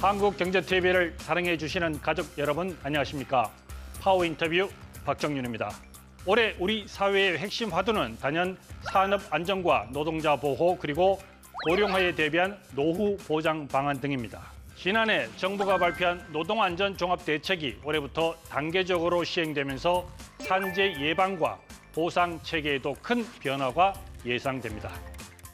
한국경제TV를 사랑해 주시는 가족 여러분 안녕하십니까? 파워인터뷰 박정윤입니다. 올해 우리 사회의 핵심 화두는 단연 산업 안정과 노동자 보호 그리고 고령화에 대비한 노후 보장 방안 등입니다. 지난해 정부가 발표한 노동안전 종합대책이 올해부터 단계적으로 시행되면서 산재 예방과 보상 체계에도 큰 변화가 예상됩니다.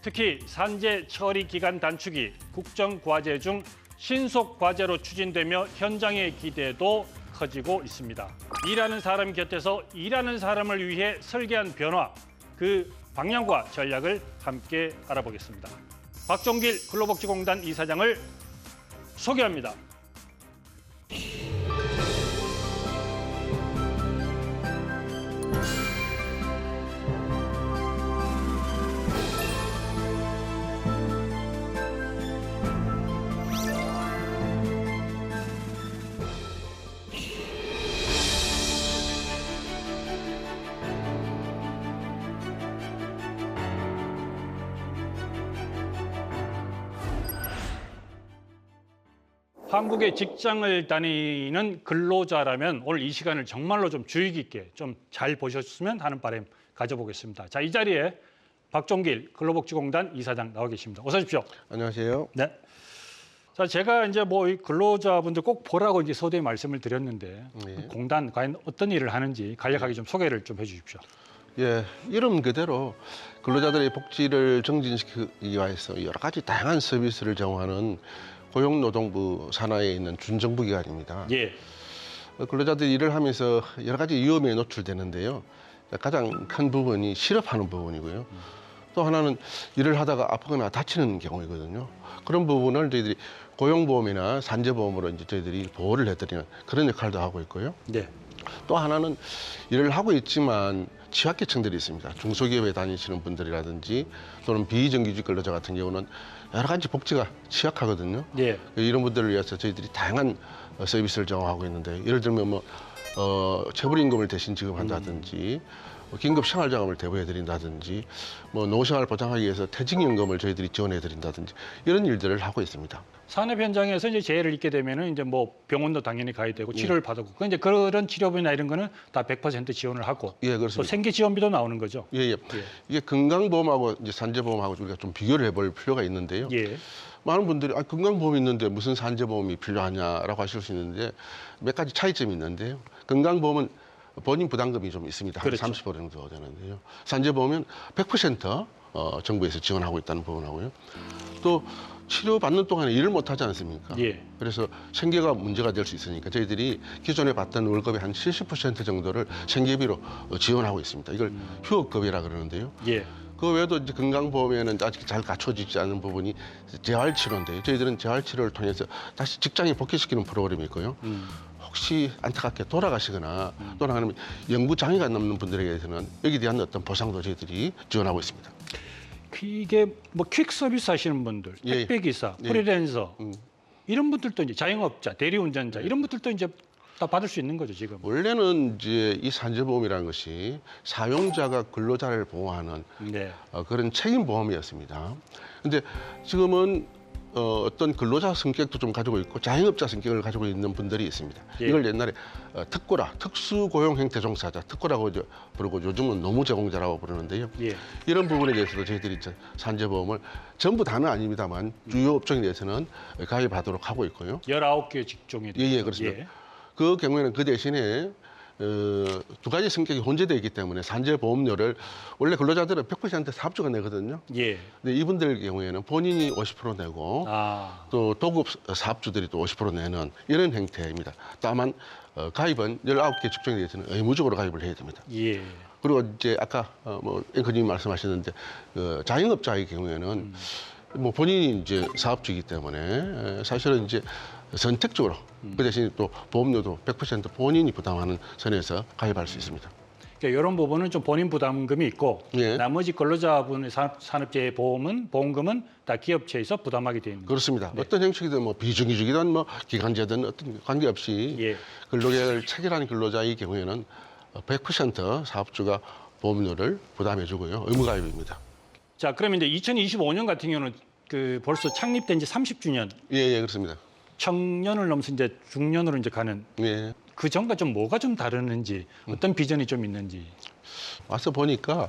특히 산재 처리 기간 단축이 국정과제 중 신속 과제로 추진되며 현장의 기대도 커지고 있습니다. 일하는 사람 곁에서 일하는 사람을 위해 설계한 변화, 그 방향과 전략을 함께 알아보겠습니다. 박종길 근로복지공단 이사장을 소개합니다. 한국의 직장을 다니는 근로자라면 오늘 이 시간을 정말로 좀 주의 깊게 좀 잘 보셨으면 하는 바람 가져보겠습니다. 자, 이 자리에 박종길 근로복지공단 이사장 나와 계십니다. 어서 오십시오. 안녕하세요. 네. 자, 제가 이제 뭐 이 근로자분들 꼭 보라고 이제 서두에 말씀을 드렸는데 공단 과연 어떤 일을 하는지 간략하게 좀 소개를 좀 해주십시오. 예, 이름 그대로 근로자들의 복지를 증진시키기 위해서 여러 가지 다양한 서비스를 제공하는 고용노동부 산하에 있는 준정부 기관입니다. 예. 근로자들이 일을 하면서 여러 가지 위험에 노출되는데요. 가장 큰 부분이 실업하는 부분이고요. 또 하나는 일을 하다가 아프거나 다치는 경우이거든요. 그런 부분을 저희들이 고용보험이나 산재보험으로 이제 저희들이 보호를 해드리는 그런 역할도 하고 있고요. 네. 또 하나는 일을 하고 있지만 취약계층들이 있습니다. 중소기업에 다니시는 분들이라든지 또는 비정규직 근로자 같은 경우는 여러 가지 복지가 취약하거든요. 예. 이런 분들을 위해서 저희들이 다양한 서비스를 제공하고 있는데 예를 들면 뭐 체불임금을 대신 지급한다든지 긴급 생활자금을 대부해드린다든지 뭐 노후생활 보장하기 위해서 퇴직연금을 저희들이 지원해드린다든지 이런 일들을 하고 있습니다. 산업 현장에서 이제 재해를 입게 되면은 이제 뭐 병원도 당연히 가야 되고 치료를 받고 이제 그런 치료비나 이런 거는 다 100% 지원을 하고 예, 그렇습니다. 또 생계 지원비도 나오는 거죠. 예, 예. 이게 건강보험하고 이제 산재보험하고 우리가 좀 비교를 해볼 필요가 있는데요. 예. 많은 분들이 건강보험이 있는데 무슨 산재보험이 필요하냐라고 하실 수 있는데 몇 가지 차이점이 있는데요. 건강보험은 본인 부담금이 좀 있습니다. 그렇죠. 한 30% 정도 되는데요. 산재보험은 100% 정부에서 지원하고 있다는 부분하고요. 또 치료받는 동안에 일을 못 하지 않습니까? 예. 그래서 생계가 문제가 될 수 있으니까 저희들이 기존에 받던 월급의 한 70% 정도를 생계비로 지원하고 있습니다. 이걸 휴업급여라 그러는데요. 예. 그 외에도 이제 건강보험에는 아직 잘 갖춰지지 않은 부분이 재활치료인데요. 저희들은 재활치료를 통해서 다시 직장에 복귀시키는 프로그램이 있고요. 혹시 안타깝게 돌아가시거나 또는 아니면 영구 장애가 남는 분들에 대해서는 여기에 대한 어떤 보상도 저희들이 지원하고 있습니다. 이게 뭐 퀵 서비스 하시는 분들, 예. 택배 기사, 예. 프리랜서 이런 분들도 이제 자영업자, 대리운전자 예. 이런 분들도 이제 다 받을 수 있는 거죠 지금. 원래는 이제 이 산재보험이라는 것이 사용자가 근로자를 보호하는 네. 그런 책임보험이었습니다. 근데 지금은 어떤 근로자 성격도 좀 가지고 있고 자영업자 성격을 가지고 있는 분들이 있습니다. 예. 이걸 옛날에 특고라, 특수고용형태종사자, 특고라고 부르고 요즘은 노무제공자라고 부르는데요. 예. 이런 부분에 대해서도 저희들이 산재보험을 전부 다는 아닙니다만 주요 업종에 대해서는 가입하도록 하고 있고요. 19개 직종에 대해서. 예, 그렇습니다. 예. 그 경우에는 그 대신에 두 가지 성격이 혼재되어 있기 때문에 산재보험료를 원래 근로자들은 100% 사업주가 내거든요. 예. 근데 이분들 경우에는 본인이 50% 내고 또 도급 사업주들이 또 50% 내는 이런 형태입니다. 다만 가입은 19개 직종에 대해서는 의무적으로 가입을 해야 됩니다. 예. 그리고 이제 아까 뭐 앵커님이 말씀하셨는데 자영업자의 경우에는 뭐 본인이 이제 사업주이기 때문에 사실은 이제 선택적으로 그 대신 또 보험료도 100% 본인이 부담하는 선에서 가입할 수 있습니다. 그러니까 이런 부분은 좀 본인 부담금이 있고 예. 나머지 근로자분의 산업재해 보험금은 다 기업체에서 부담하게 되어 있는 거죠. 그렇습니다. 어떤 형식이든 뭐 비정규직이든 뭐 기간제든 어떤 관계없이 예. 근로계약을 체결한 근로자의 경우에는 100% 사업주가 보험료를 부담해주고요. 의무가입입니다. 자, 그러면 이제 2025년 같은 경우는 그 벌써 창립된 지 30주년. 예, 그렇습니다. 청년을 넘어서 이제 중년으로 이제 가는 예. 그 전과 좀 뭐가 좀 다르는지 어떤 비전이 좀 있는지. 와서 보니까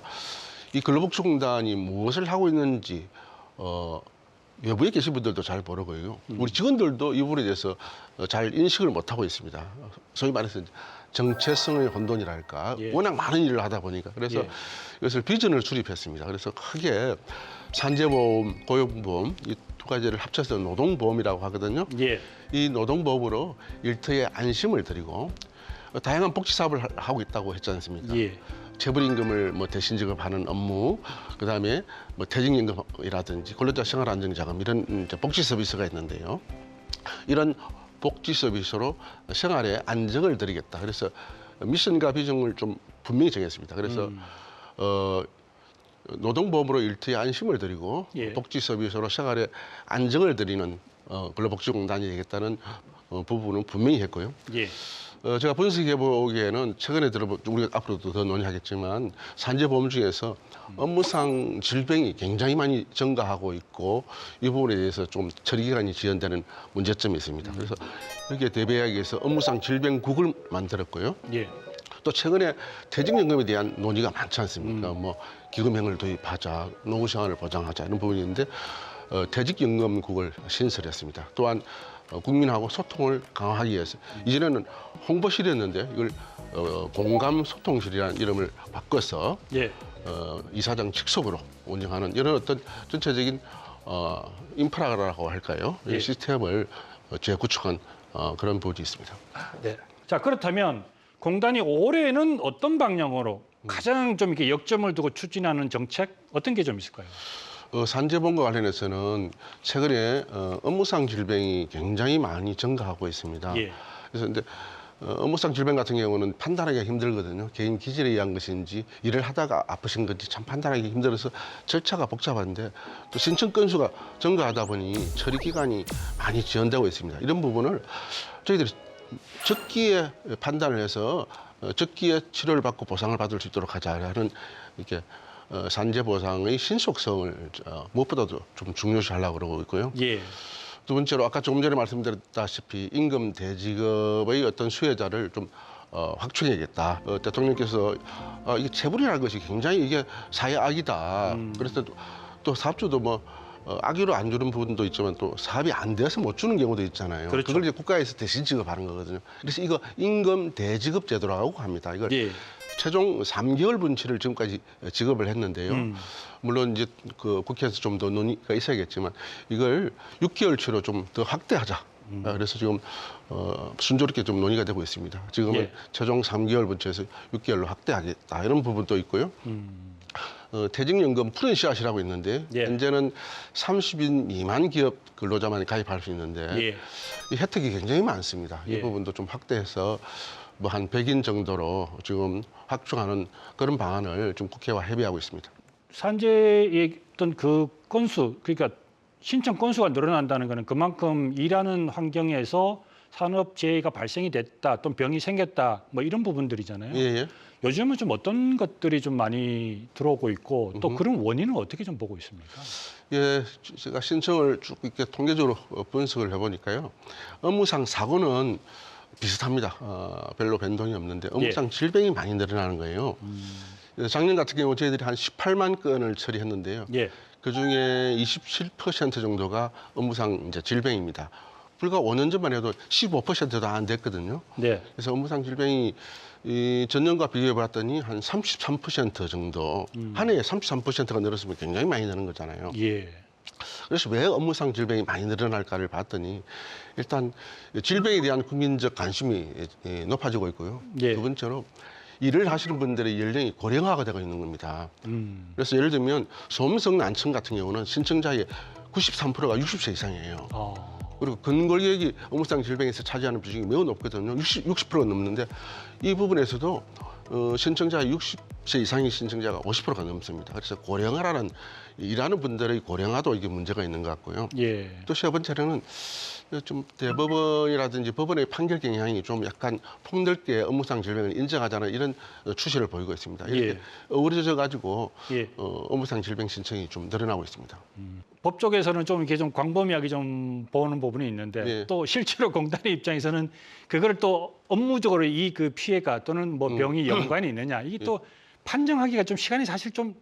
이 근로복지공단이 무엇을 하고 있는지 외부에 계신 분들도 잘 모르고요. 우리 직원들도 이 부분에 대해서 잘 인식을 못하고 있습니다. 소위 말해서 정체성의 혼돈이랄까. 예. 워낙 많은 일을 하다 보니까. 그래서 예. 이것을 비전을 수립했습니다. 그래서 크게 산재보험, 고용보험 이 두 가지를 합쳐서 노동보험이라고 하거든요. 예. 이 노동보험으로 일터에 안심을 드리고 다양한 복지 사업을 하고 있다고 했지 않습니까? 예. 체불임금을 뭐 대신 지급하는 업무, 그다음에 뭐 퇴직임금이라든지 근로자 생활안정자금 이런 이제 복지 서비스가 있는데요. 이런 복지 서비스로 생활에 안정을 드리겠다. 그래서 미션과 비전을 좀 분명히 정했습니다. 그래서 노동보험으로 일터에 안심을 드리고 예. 복지 서비스로 생활에 안정을 드리는 근로복지공단이 되겠다는 부분은 분명히 했고요. 예. 제가 분석해 보기에는 최근에 우리가 앞으로도 더 논의하겠지만 산재보험 중에서 업무상 질병이 굉장히 많이 증가하고 있고 이 부분에 대해서 좀 처리 기간이 지연되는 문제점이 있습니다. 그래서 여기에 대비하기 위해서 업무상 질병국을 만들었고요. 예. 또 최근에 퇴직연금에 대한 논의가 많지 않습니까? 뭐 기금형을 도입하자, 노후생활을 보장하자 이런 부분이 있는데 퇴직연금국을 신설했습니다. 또한 국민하고 소통을 강화하기 위해서 이전에는 홍보실이었는데 이걸 공감소통실이라는 이름을 바꿔서 예. 이사장 직속으로 운영하는 이런 어떤 전체적인 인프라라고 할까요? 예. 이 시스템을 재구축한 그런 부분이 있습니다. 네. 자, 그렇다면 공단이 올해는 어떤 방향으로 가장 좀 이렇게 역점을 두고 추진하는 정책 어떤 게 좀 있을까요? 산재보험과 관련해서는 최근에 업무상 질병이 굉장히 많이 증가하고 있습니다. 예. 그래서 근데 업무상 질병 같은 경우는 판단하기가 힘들거든요. 개인 기질에 의한 것인지 일을 하다가 아프신 건지 참 판단하기 힘들어서 절차가 복잡한데 또 신청 건수가 증가하다 보니 처리 기간이 많이 지연되고 있습니다. 이런 부분을 저희들이 적기에 판단을 해서 적기에 치료를 받고 보상을 받을 수 있도록 하자라는 이렇게 산재 보상의 신속성을 무엇보다도 좀 중요시하려고 그러고 있고요. 예. 두 번째로 아까 조금 전에 말씀드렸다시피 임금 대지급의 어떤 수혜자를 좀 확충해야겠다. 대통령께서 이게 체불이라는 것이 굉장히 이게 사회 악이다. 그래서 또 사업주도 뭐 악의로 안 주는 부분도 있지만 또 사업이 안 돼서 못 주는 경우도 있잖아요. 그렇죠. 그걸 이제 국가에서 대신 지급하는 거거든요. 그래서 이거 임금 대지급 제도라고 합니다. 이걸 예. 최종 3개월 분치를 지금까지 지급을 했는데요. 물론 이제 그 국회에서 좀 더 논의가 있어야겠지만 이걸 6개월치로 좀 더 확대하자. 그래서 지금 순조롭게 좀 논의가 되고 있습니다. 지금은 예. 최종 3개월 분치에서 6개월로 확대하겠다 이런 부분도 있고요. 퇴직연금 푸른 씨앗이라고 있는데 예. 현재는 30인 미만 기업 근로자만 가입할 수 있는데 예. 이 혜택이 굉장히 많습니다. 예. 이 부분도 좀 확대해서 뭐 한 100인 정도로 지금 확충하는 그런 방안을 좀 국회와 협의하고 있습니다. 산재의 어떤 그 건수, 그러니까 신청 건수가 늘어난다는 것은 그만큼 일하는 환경에서 산업재해가 발생이 됐다, 또 병이 생겼다, 뭐 이런 부분들이잖아요. 예, 예. 요즘은 좀 어떤 것들이 좀 많이 들어오고 있고 또 그런 원인은 어떻게 좀 보고 있습니까? 예, 제가 신청을 쭉 이렇게 통계적으로 분석을 해보니까요. 업무상 사고는 비슷합니다. 별로 변동이 없는데 업무상 질병이 많이 늘어나는 거예요. 작년 같은 경우 저희들이 한 18만 건을 처리했는데요. 예. 그중에 27% 정도가 업무상 이제 질병입니다. 불과 5년 전만 해도 15%도 안 됐거든요. 네. 그래서 업무상 질병이 이 전년과 비교해 봤더니 한 33% 정도 한 해에 33%가 늘었으면 굉장히 많이 느는 거잖아요. 예. 그래서 왜 업무상 질병이 많이 늘어날까를 봤더니 일단 질병에 대한 국민적 관심이 높아지고 있고요. 예. 두 번째로 일을 하시는 분들의 연령이 고령화가 되고 있는 겁니다. 그래서 예를 들면 소음성 난청 같은 경우는 신청자의 93%가 60세 이상이에요. 그리고 근골격이 업무상 질병에서 차지하는 비중이 매우 높거든요. 60%가 넘는데 이 부분에서도 신청자의 60세 이상의 신청자가 50%가 넘습니다. 그래서 고령화라는 일하는 분들의 고령화도 이게 문제가 있는 것 같고요. 예. 또 세 번째로는 좀 대법원이라든지 법원의 판결 경향이 좀 약간 폭넓게 업무상 질병을 인정하자는 이런 추세를 보이고 있습니다. 이렇게 예. 어우러져 가지고 예. 업무상 질병 신청이 좀 늘어나고 있습니다. 법조계에서는 좀 이렇게 좀 광범위하게 좀 보는 부분이 있는데 예. 또 실제로 공단의 입장에서는 그거를 또 업무적으로 이 그 피해가 또는 뭐 병이 연관이 있느냐 이게 또 판정하기가 좀 시간이 사실 좀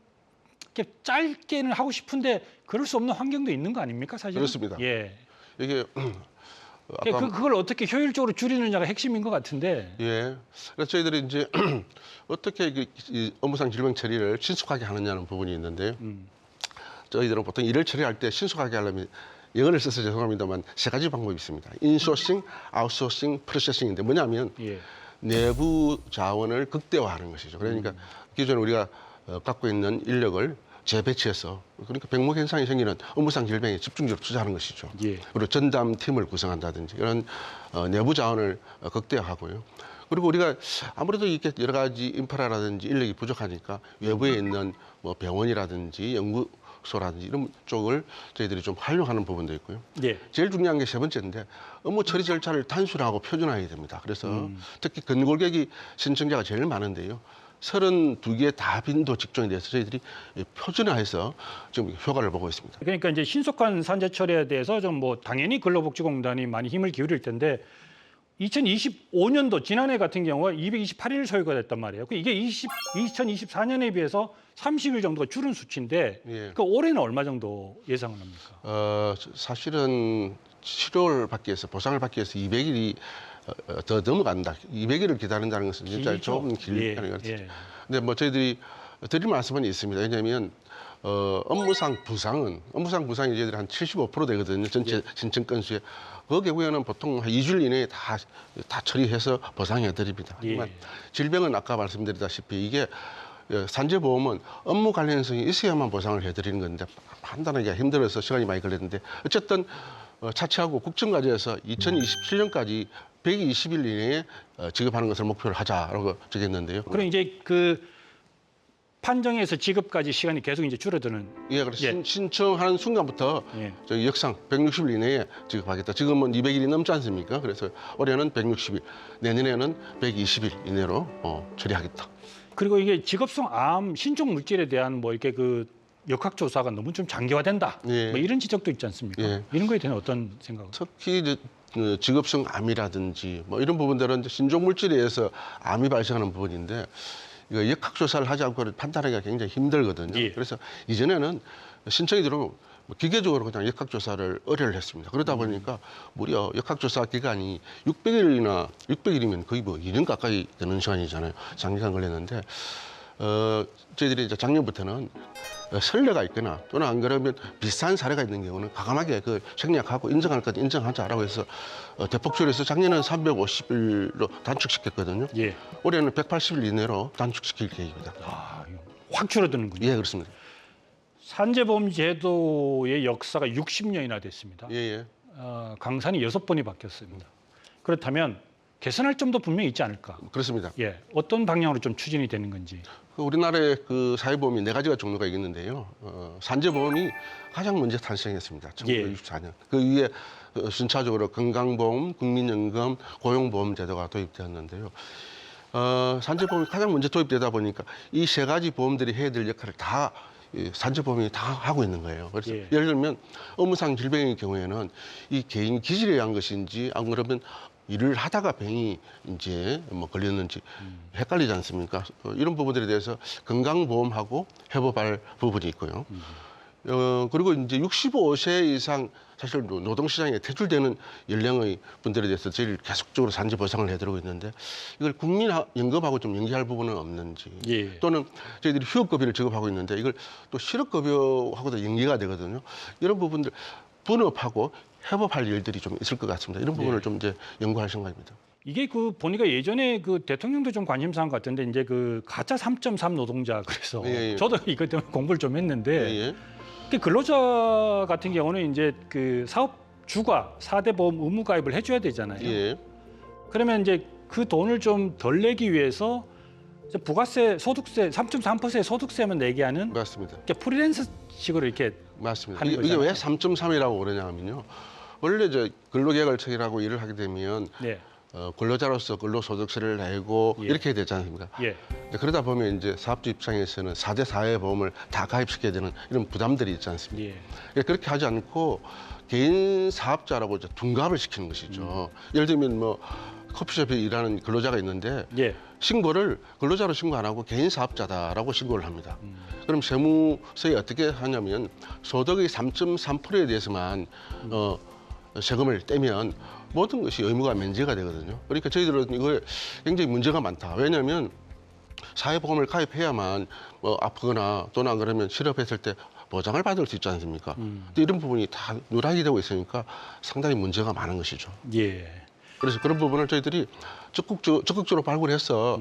이렇게 짧게는 하고 싶은데 그럴 수 없는 환경도 있는 거 아닙니까 사실? 그렇습니다. 예. 이게 그러니까 그걸 어떻게 효율적으로 줄이느냐가 핵심인 것 같은데. 예. 그래서 저희들이 이제 어떻게 이 업무상 질병 처리를 신속하게 하느냐는 부분이 있는데요. 저희들은 보통 일을 처리할 때 신속하게 하려면 영어를 써서 죄송합니다만 세 가지 방법이 있습니다. 인소싱, 아웃소싱, 프로세싱인데 뭐냐면 예. 내부 자원을 극대화하는 것이죠. 그러니까 기존에 우리가 갖고 있는 인력을 재배치해서 그러니까 병목 현상이 생기는 업무상 질병에 집중적으로 투자하는 것이죠. 예. 그리고 전담 팀을 구성한다든지 이런 내부 자원을 극대화하고요. 그리고 우리가 아무래도 이렇게 여러 가지 인프라라든지 인력이 부족하니까 외부에 있는 뭐 병원이라든지 연구소라든지 이런 쪽을 저희들이 좀 활용하는 부분도 있고요. 예. 제일 중요한 게 세 번째인데 업무 처리 절차를 단순화하고 표준화해야 됩니다. 그래서 특히 근골격이 신청자가 제일 많은데요. 32개 다빈도 직종에 대해서 저희들이 표준화해서 지금 효과를 보고 있습니다. 그러니까 이제 신속한 산재 처리에 대해서 좀 뭐 당연히 근로복지공단이 많이 힘을 기울일 텐데 2025년도 지난해 같은 경우가 228일 소요가 됐단 말이에요. 이게 2024년에 비해서 30일 정도가 줄은 수치인데 예. 그 올해는 얼마 정도 예상을 합니까? 사실은 치료를 받기 위해서 보상을 받기 위해서 200일이 더 넘어간다. 200일을 기다린다는 것은 진짜 길죠. 조금 길다는 예, 거죠. 예. 근데 뭐 저희들이 드릴 말씀은 있습니다. 왜냐하면 업무상 부상이 저희들이 한 75% 되거든요. 전체 신청 건수에. 그 경우에는 보통 한 2주일 이내에 다 처리해서 보상해 드립니다. 예. 하지만 질병은 아까 말씀드렸다시피 이게 산재보험은 업무 관련성이 있어야만 보상을 해드리는 건데 판단하기가 힘들어서 시간이 많이 걸렸는데 어쨌든 차치하고 국정과제에서 2027년까지 120일 이내에 지급하는 것을 목표로 하자라고 적였는데요. 그럼 이제 그 판정에서 지급까지 시간이 계속 이제 줄어드는. 예, 그래서 예. 신청하는 순간부터 예. 저희 역상 160일 이내에 지급하겠다. 지금은 200일이 넘지 않습니까? 그래서 올해는 160일, 내년에는 120일 이내로 처리하겠다. 그리고 이게 직업성 암 신종 물질에 대한 뭐 이렇게 그 역학 조사가 너무 좀 장기화된다. 예. 뭐 이런 지적도 있지 않습니까? 예. 이런 거에 대한 어떤 생각을? 특히 이제 직업성 암이라든지 뭐 이런 부분들은 이제 신종 물질에 의해서 암이 발생하는 부분인데 이거 역학 조사를 하지 않고 판단하기가 굉장히 힘들거든요. 예. 그래서 이전에는 신청이 들어오면 기계적으로 그냥 역학 조사를 의뢰를 했습니다. 그러다 보니까 무려 역학 조사 기간이 600일이면 거의 뭐 2년 가까이 되는 시간이잖아요. 장기간 걸렸는데 저희들이 이제 작년부터는 선례가 있거나 또는 안 그러면 비슷한 사례가 있는 경우는 과감하게 그 생략하고 인정할 것 인정하자라고 해서 대폭 줄여서 작년에는 350일로 단축시켰거든요. 예. 올해는 180일 이내로 단축시킬 계획입니다. 아, 이거 확 줄어드는군요. 예, 그렇습니다. 산재보험 제도의 역사가 60년이나 됐습니다. 예, 예. 강산이 6번이 바뀌었습니다. 그렇다면 개선할 점도 분명히 있지 않을까? 그렇습니다. 예, 어떤 방향으로 좀 추진이 되는 건지. 우리나라의 그 사회보험이 네 가지가 종류가 있는데요. 산재보험이 가장 먼저 탄생했습니다. 1964년. 그 위에 순차적으로 건강보험, 국민연금, 고용보험 제도가 도입되었는데요. 산재보험이 가장 먼저 도입되다 보니까 이 세 가지 보험들이 해야 될 역할을 다 산재보험이 다 하고 있는 거예요. 그래서 예. 예를 들면 업무상 질병의 경우에는 이 개인 기질에 의한 것인지 안 그러면 일을 하다가 병이 이제 뭐 걸렸는지 헷갈리지 않습니까? 이런 부분들에 대해서 건강보험하고 해법할 부분이 있고요. 그리고 이제 65세 이상 사실 노동시장에 퇴출되는 연령의 분들에 대해서 저희를 계속적으로 산재 보상을 해드리고 있는데 이걸 국민연금하고 좀 연계할 부분은 없는지 예. 또는 저희들이 휴업급여를 지급하고 있는데 이걸 또 실업급여하고도 연계가 되거든요. 이런 부분들 분업하고 해법할 일들이 좀 있을 것 같습니다. 이런 부분을 좀 이제 연구할 생각입니다. 이게 그 보니까 예전에 그 대통령도 좀 관심사한 것 같은데 이제 그 가짜 3.3 노동자 그래서 예, 예. 저도 이것 때문에 공부를 좀 했는데 예, 예. 그 근로자 같은 경우는 이제 그 사업주가 4대 보험 의무 가입을 해줘야 되잖아요. 예. 그러면 이제 그 돈을 좀 덜 내기 위해서 이제 부가세, 소득세 3.3%의 소득세만 내게 하는 맞습니다. 이렇게 프리랜서식으로 이렇게 맞습니다. 하는 이게 왜 거잖아요. 3.3이라고 그러냐면요. 원래 저 근로계약을 체결하고 일을 하게 되면 네. 근로자로서 근로소득세를 내고 예. 이렇게 해야 되지 않습니까? 예. 이제 그러다 보면 이제 사업주 입장에서는 4대 사회보험을 다 가입시켜야 되는 이런 부담들이 있지 않습니까? 예. 그렇게 하지 않고 개인 사업자라고 이제 둔갑을 시키는 것이죠. 예를 들면 뭐 커피숍에 일하는 근로자가 있는데 예. 신고를 근로자로 신고 안 하고 개인 사업자다라고 신고를 합니다. 그럼 세무서에 어떻게 하냐면 소득의 3.3%에 대해서만 세금을 떼면 모든 것이 의무가 면제가 되거든요. 그러니까 저희들은 이거에 굉장히 문제가 많다. 왜냐하면 사회보험을 가입해야만 뭐 아프거나 또는 안 그러면 실업했을 때 보장을 받을 수 있지 않습니까? 근데 이런 부분이 다 누락이 되고 있으니까 상당히 문제가 많은 것이죠. 예. 그래서 그런 부분을 저희들이 적극적으로 발굴해서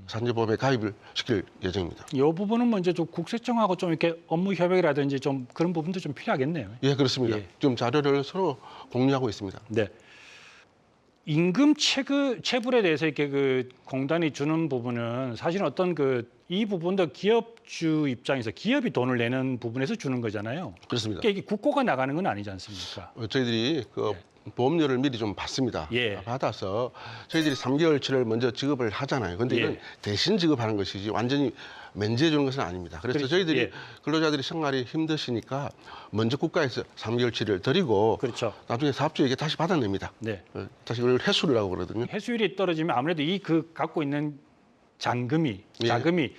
산재보험에 가입을 시킬 예정입니다. 이 부분은 먼저 좀 국세청하고 좀 이렇게 업무 협약이라든지 좀 그런 부분도 좀 필요하겠네요. 예, 그렇습니다. 예. 지금 자료를 서로 공유하고 있습니다. 네. 임금 체불에 대해서 이렇게 그 공단이 주는 부분은 사실은 어떤 이 부분도 기업주 입장에서 기업이 돈을 내는 부분에서 주는 거잖아요. 그렇습니다. 그러니까 이게 국고가 나가는 건 아니지 않습니까? 저희들이 그 보험료를 미리 좀 받습니다. 예. 받아서 저희들이 3개월치를 먼저 지급을 하잖아요. 근데 이건 예. 대신 지급하는 것이지 완전히 면제해 주는 것은 아닙니다. 그래서 그렇죠. 저희들이 예. 근로자들이 생활이 힘드시니까 먼저 국가에서 3개월치를 드리고 그렇죠. 나중에 사업주에게 다시 받아냅니다. 네. 다시 그걸 회수를 하고 그러거든요. 회수율이 떨어지면 아무래도 갖고 있는 자금이 예.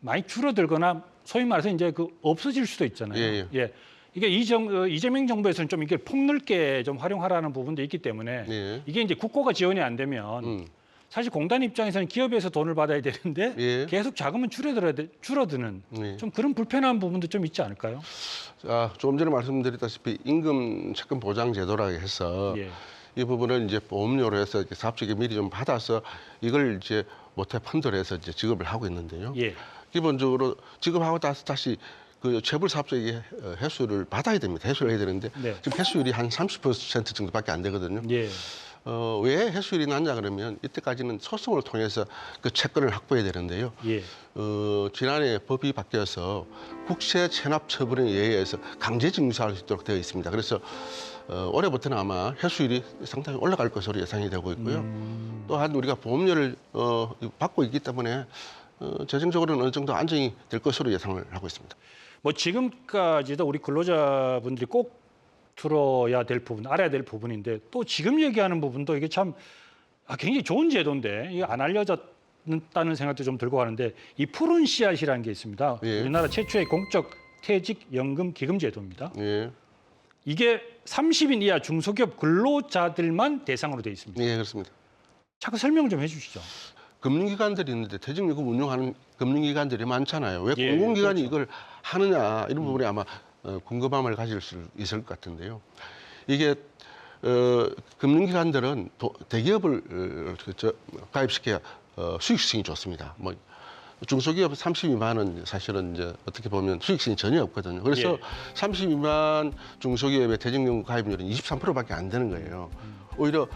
많이 줄어들거나 소위 말해서 이제 없어질 수도 있잖아요. 예. 이게 이재명 정부에서는 좀 이게 폭넓게 좀 활용하라는 부분도 있기 때문에 예. 이게 이제 국고가 지원이 안 되면 사실 공단 입장에서는 기업에서 돈을 받아야 되는데 예. 계속 자금은 줄어드는 예. 좀 그런 불편한 부분도 좀 있지 않을까요? 조금 전에 말씀드렸다시피 임금 채권 보장 제도라고 해서 예. 이 부분은 이제 보험료로 해서 이렇게 사업주에게 미리 좀 받아서 이걸 이제 모태 펀드로 해서 이제 지급을 하고 있는데요. 예. 기본적으로 지급하고 다시 그 체불 사업자에게 회수를 받아야 됩니다. 회수를 해야 되는데 네. 지금 회수율이 한 30% 정도밖에 안 되거든요. 예. 왜 회수율이 낮냐 그러면 이때까지는 소송을 통해서 그 채권을 확보해야 되는데요. 예. 지난해 법이 바뀌어서 국세 체납 처분에 의해서 강제 징수할 수 있도록 되어 있습니다. 그래서 올해부터는 아마 회수율이 상당히 올라갈 것으로 예상이 되고 있고요. 또한 우리가 보험료를 받고 있기 때문에 재정적으로는 어느 정도 안정이 될 것으로 예상을 하고 있습니다. 뭐 지금까지도 우리 근로자분들이 꼭 들어야 될 부분, 알아야 될 부분인데 또 지금 얘기하는 부분도 이게 참 굉장히 좋은 제도인데 이게 안 알려졌다는 생각도 좀 들고 하는데 이 푸른 씨앗이라는 게 있습니다. 예. 우리나라 최초의 공적 퇴직연금 기금 제도입니다. 예, 이게 30인 이하 중소기업 근로자들만 대상으로 되어 있습니다. 예, 그렇습니다. 잠깐 설명 좀 해주시죠. 금융기관들이 있는데 퇴직연금 운용하는 금융기관들이 많잖아요. 왜 예, 공공기관이 그렇죠. 이걸 하느냐 이런 부분에 아마 궁금함을 가질 수 있을 것 같은데요. 이게 금융기관들은 대기업을 가입시켜야 수익성이 좋습니다. 뭐 중소기업 32만은 사실은 이제 어떻게 보면 수익성이 전혀 없거든요. 그래서 예. 32만 중소기업의 퇴직연금 가입률은 23%밖에 안 되는 거예요. 오히려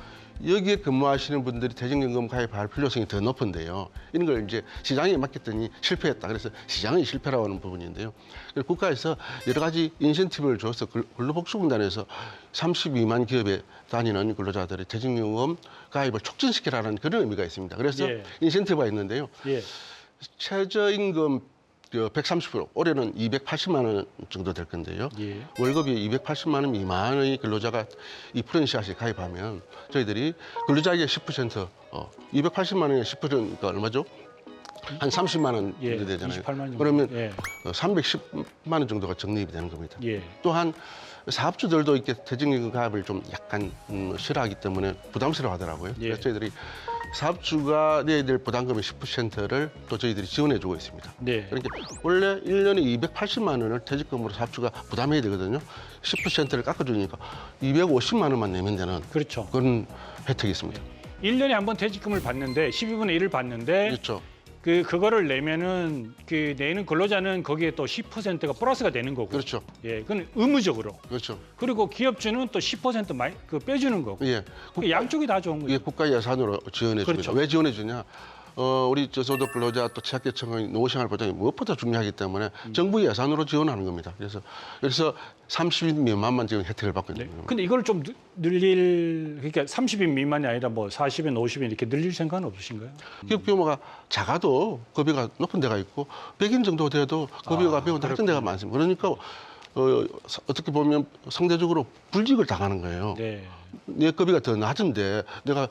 여기에 근무하시는 분들이 퇴직연금 가입할 필요성이 더 높은데요. 이런 걸 이제 시장에 맡겼더니 실패했다. 그래서 시장의 실패라고 하는 부분인데요. 그래서 국가에서 여러 가지 인센티브를 줘서 근로복지공단에서 32만 기업에 다니는 근로자들의 퇴직연금 가입을 촉진시키라는 그런 의미가 있습니다. 그래서 예. 인센티브가 있는데요. 예. 최저임금 130%, 올해는 280만 원 정도 될 건데요. 예. 월급이 280만 원 미만의 근로자가 이 푸른 씨앗에 가입하면 저희들이 근로자에게 10%, 280만 원에 10%가 얼마죠? 한 30만 원 예. 정도 되잖아요. 28만 원 정도. 그러면 예. 310만 원 정도가 적립이 되는 겁니다. 예. 또한 사업주들도 이렇게 퇴직연금 가입을 좀 약간 싫어하기 때문에 부담스러워하더라고요. 예. 그래서 저희들이 사업주가 내야 될 부담금의 10%를 또 저희들이 지원해주고 있습니다. 네. 그러니까 원래 1년에 280만 원을 퇴직금으로 사업주가 부담해야 되거든요. 10%를 깎아주니까 250만 원만 내면 되는 그렇죠. 그런 혜택이 있습니다. 1년에 한 번 퇴직금을 받는데 12분의 1을 받는데 그렇죠. 그거를 내면은 내는 근로자는 거기에 또 10%가 플러스가 되는 거고. 그렇죠. 예, 그건 의무적으로. 그렇죠. 그리고 기업주는 또 10% 빼주는 거고. 예. 양쪽이 다 좋은 거죠. 이게 국가 예산으로 지원해 줍니다. 그렇죠. 왜 지원해 주냐? 우리 저소득 근로자 또 취약계층의 노후생활 보장이 무엇보다 중요하기 때문에 정부 예산으로 지원하는 겁니다. 그래서 30인 미만만 지금 혜택을 받고 있는 겁니다. 근데 이걸 좀 늘릴, 그러니까 30인 미만이 아니라 뭐 40인, 50인 이렇게 늘릴 생각은 없으신가요? 기업 규모가 작아도 급여가 높은 데가 있고 100인 정도 돼도 급여가 매우 낮은 데가 많습니다. 그러니까 어떻게 보면 상대적으로 불이익을 당하는 거예요. 네. 내 급여가 더 낮은데 내가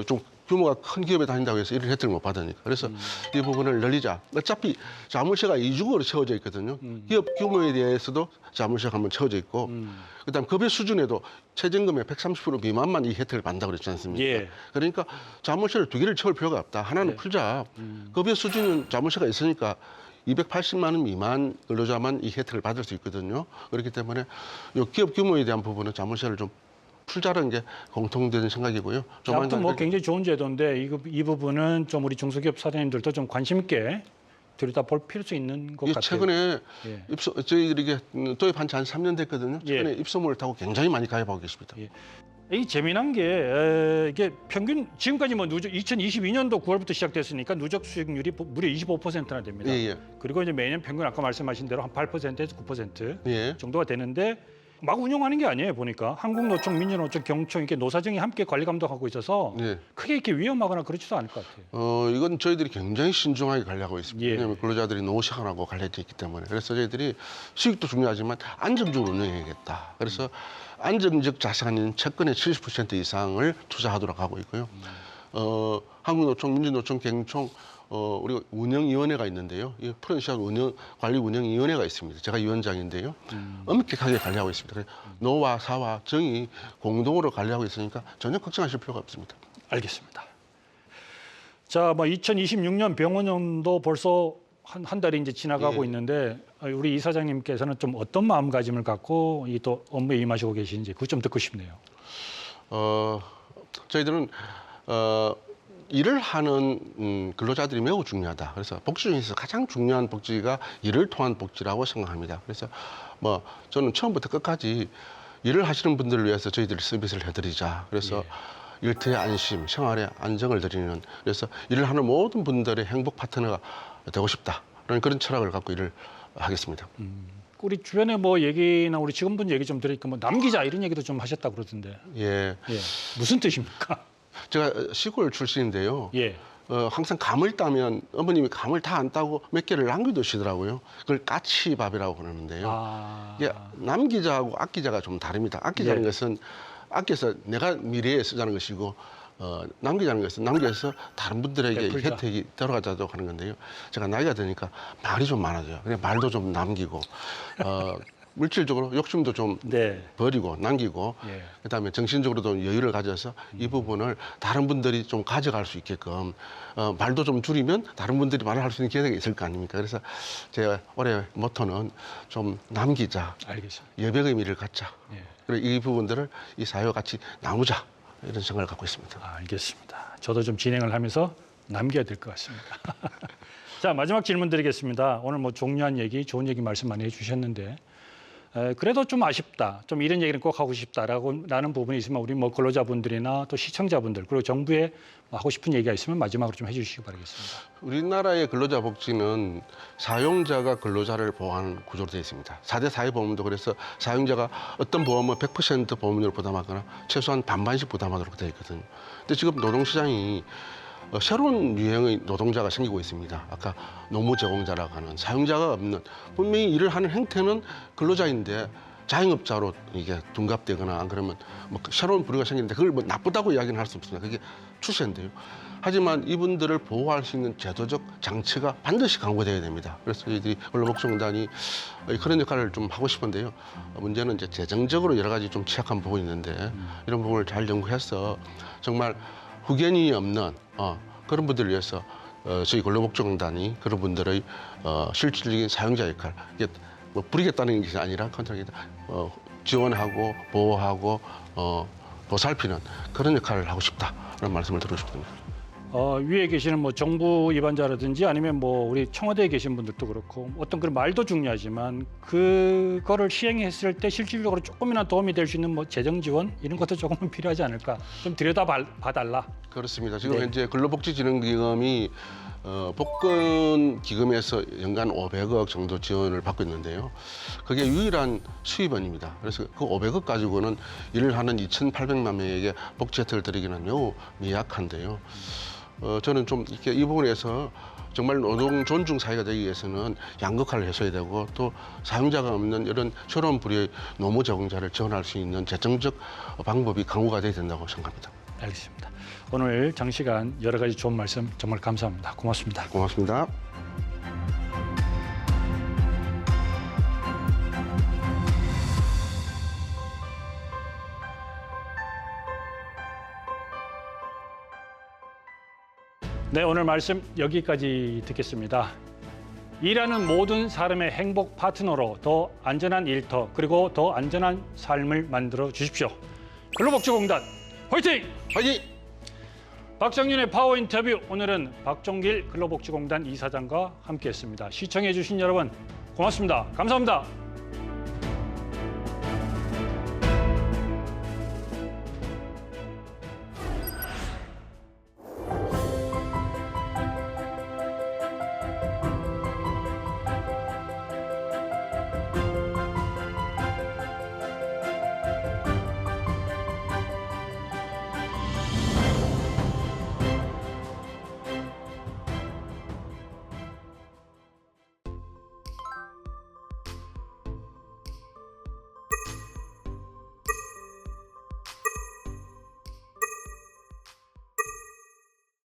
좀 규모가 큰 기업에 다닌다고 해서 이런 혜택을 못 받으니까. 그래서 이 부분을 늘리자. 어차피 자물쇠가 이중으로 채워져 있거든요. 기업 규모에 대해서도 자물쇠가 한번 채워져 있고 그다음 급여 수준에도 최저임금의 130% 미만만 이 혜택을 받는다고 그랬지 않습니까? 예. 그러니까 자물쇠를 두 개를 채울 필요가 없다. 하나는 풀자. 급여 수준은 자물쇠가 있으니까 280만 원 미만 근로자만 이 혜택을 받을 수 있거든요. 그렇기 때문에 이 기업 규모에 대한 부분은 자물쇠를 좀 풀자라는 게 공통된 생각이고요. 아무튼 뭐 굉장히 좋은 제도인데 이 부분은 좀 우리 중소기업 사장님들도 좀 관심 있게 들여다볼 필요가 있는 것 같아요. 최근에 예. 저희들이 이게 도입한 지 한 3년 됐거든요. 최근에 예. 입소문을 타고 굉장히 많이 가입하고 계십니다. 예. 이 재미난 게 이게 평균 지금까지 뭐 누적 2022년도 9월부터 시작됐으니까 누적 수익률이 무려 25%나 됩니다. 예. 그리고 이제 매년 평균 아까 말씀하신 대로 한 8%에서 9% 예. 정도가 되는데 막 운영하는 게 아니에요. 보니까 한국노총, 민주노총, 경총 이렇게 노사정이 함께 관리 감독하고 있어서 예. 크게 이렇게 위험하거나 그렇지도 않을 것 같아요. 이건 저희들이 굉장히 신중하게 관리하고 있습니다. 예. 왜냐하면 근로자들이 노후 시간하고 관련돼 있기 때문에. 그래서 저희들이 수익도 중요하지만 안정적으로 운영해야겠다. 그래서 안정적 자산인 채권의 70% 이상을 투자하도록 하고 있고요. 한국노총, 민주노총, 경총 우리가 운영위원회가 있는데요. 이 프런시아 관리 운영위원회가 있습니다. 제가 위원장인데요. 엄격하게 관리하고 있습니다. 그래서 노와 사와 정이 공동으로 관리하고 있으니까 전혀 걱정하실 필요가 없습니다. 알겠습니다. 자, 뭐 2026년 병원연도 벌써 한 달이 이제 지나가고 예. 있는데 우리 이사장님께서는 좀 어떤 마음가짐을 갖고 이 또 업무에 임하시고 계신지 그거 좀 듣고 싶네요. 저희들은 일을 하는 근로자들이 매우 중요하다. 그래서 복지 중에서 가장 중요한 복지가 일을 통한 복지라고 생각합니다. 그래서 뭐 저는 처음부터 끝까지 일을 하시는 분들을 위해서 저희들이 서비스를 해드리자. 그래서 일터의 안심, 생활의 안정을 드리는 그래서 일을 하는 모든 분들의 행복 파트너가 되고 싶다라는 그런 철학을 갖고 일을 하겠습니다. 우리 주변에 뭐 얘기나 우리 직원분 얘기 좀 들으니까 뭐 남기자 이런 얘기도 좀 하셨다 그러던데. 예, 무슨 뜻입니까? 제가 시골 출신인데요. 예. 항상 감을 따면 어머님이 감을 다 안 따고 몇 개를 남겨두시더라고요. 그걸 까치밥이라고 그러는데요. 이게 남기자하고 아끼자가 좀 다릅니다. 아끼자는 예. 것은 아껴서 내가 미래에 쓰자는 것이고 남기자는 것은 남겨서 다른 분들에게 베풀자. 혜택이 들어가자고 하는 건데요. 제가 나이가 드니까 말이 좀 많아져요. 그냥 말도 좀 남기고 물질적으로 욕심도 좀 네. 버리고 남기고 예. 그다음에 정신적으로도 여유를 가져서 이 부분을 다른 분들이 좀 가져갈 수 있게끔 말도 좀 줄이면 다른 분들이 말을 할 수 있는 기회가 있을 거 아닙니까? 그래서 제가 올해 모토는 좀 남기자, 알겠습니다. 여백의 미를 갖자. 예. 그리고 이 부분들을 이 사회와 같이 나누자 이런 생각을 갖고 있습니다. 알겠습니다. 저도 좀 진행을 하면서 남겨야 될 것 같습니다. 자, 마지막 질문 드리겠습니다. 오늘 뭐 종료한 얘기, 좋은 얘기 말씀 많이 해주셨는데 그래도 좀 아쉽다. 좀 이런 얘기는 꼭 하고 싶다라고 라는 부분이 있으면 우리 뭐 근로자분들이나 또 시청자분들 그리고 정부에 하고 싶은 얘기가 있으면 마지막으로 좀 해주시기 바라겠습니다. 우리나라의 근로자 복지는 사용자가 근로자를 보호하는 구조로 되어 있습니다. 4대 사회보험도 그래서 사용자가 어떤 보험은 100% 보험료를 부담하거나 최소한 반반씩 부담하도록 되어 있거든요. 근데 지금 노동시장이 새로운 유형의 노동자가 생기고 있습니다. 아까 노무 제공자라고 하는 사용자가 없는 분명히 일을 하는 행태는 근로자인데 자영업자로 이게 둔갑되거나 안 그러면 뭐 새로운 부류가 생기는데 그걸 뭐 나쁘다고 이야기는 할 수 없습니다. 그게 추세인데요. 하지만 이분들을 보호할 수 있는 제도적 장치가 반드시 강구되어야 됩니다. 그래서 저희들이 근로복지공단이 그런 역할을 좀 하고 싶은데요. 문제는 이제 재정적으로 여러 가지 좀 취약한 부분이 있는데 이런 부분을 잘 연구해서 정말 후견이 없는 그런 분들을 위해서 저희 근로복지공단이 그런 분들의 실질적인 사용자 역할 이게 뭐 부리겠다는 게 아니라 컨트롤이다 지원하고 보호하고 보살피는 그런 역할을 하고 싶다라는 말씀을 드리고 싶습니다. 위에 계시는 뭐 정부 입안자라든지 아니면 뭐 우리 청와대에 계신 분들도 그렇고 어떤 그런 말도 중요하지만 그거를 시행했을 때 실질적으로 조금이나 도움이 될 수 있는 뭐 재정 지원 이런 것도 조금은 필요하지 않을까. 좀 들여다 봐달라. 그렇습니다. 지금 네. 현재 근로복지진흥기금이 복권 기금에서 연간 500억 정도 지원을 받고 있는데요. 그게 유일한 수입원입니다. 그래서 그 500억 가지고는 일을 하는 2,800만 명에게 복지 혜택을 드리기는 매우 미약한데요. 저는 좀 이렇게 이 부분에서 정말 노동 존중 사회가 되기 위해서는 양극화를 해소해야 되고 또 사용자가 없는 이런 새로운 부류의 노무 제공자를 지원할 수 있는 재정적 방법이 강구가 돼야 된다고 생각합니다. 알겠습니다. 오늘 장시간 여러 가지 좋은 말씀 정말 감사합니다. 고맙습니다. 고맙습니다. 네, 오늘 말씀 여기까지 듣겠습니다. 일하는 모든 사람의 행복 파트너로 더 안전한 일터 그리고 더 안전한 삶을 만들어 주십시오. 근로복지공단 화이팅! 화이팅! 박정윤의 파워 인터뷰 오늘은 박종길 근로복지공단 이사장과 함께했습니다. 시청해 주신 여러분 고맙습니다. 감사합니다.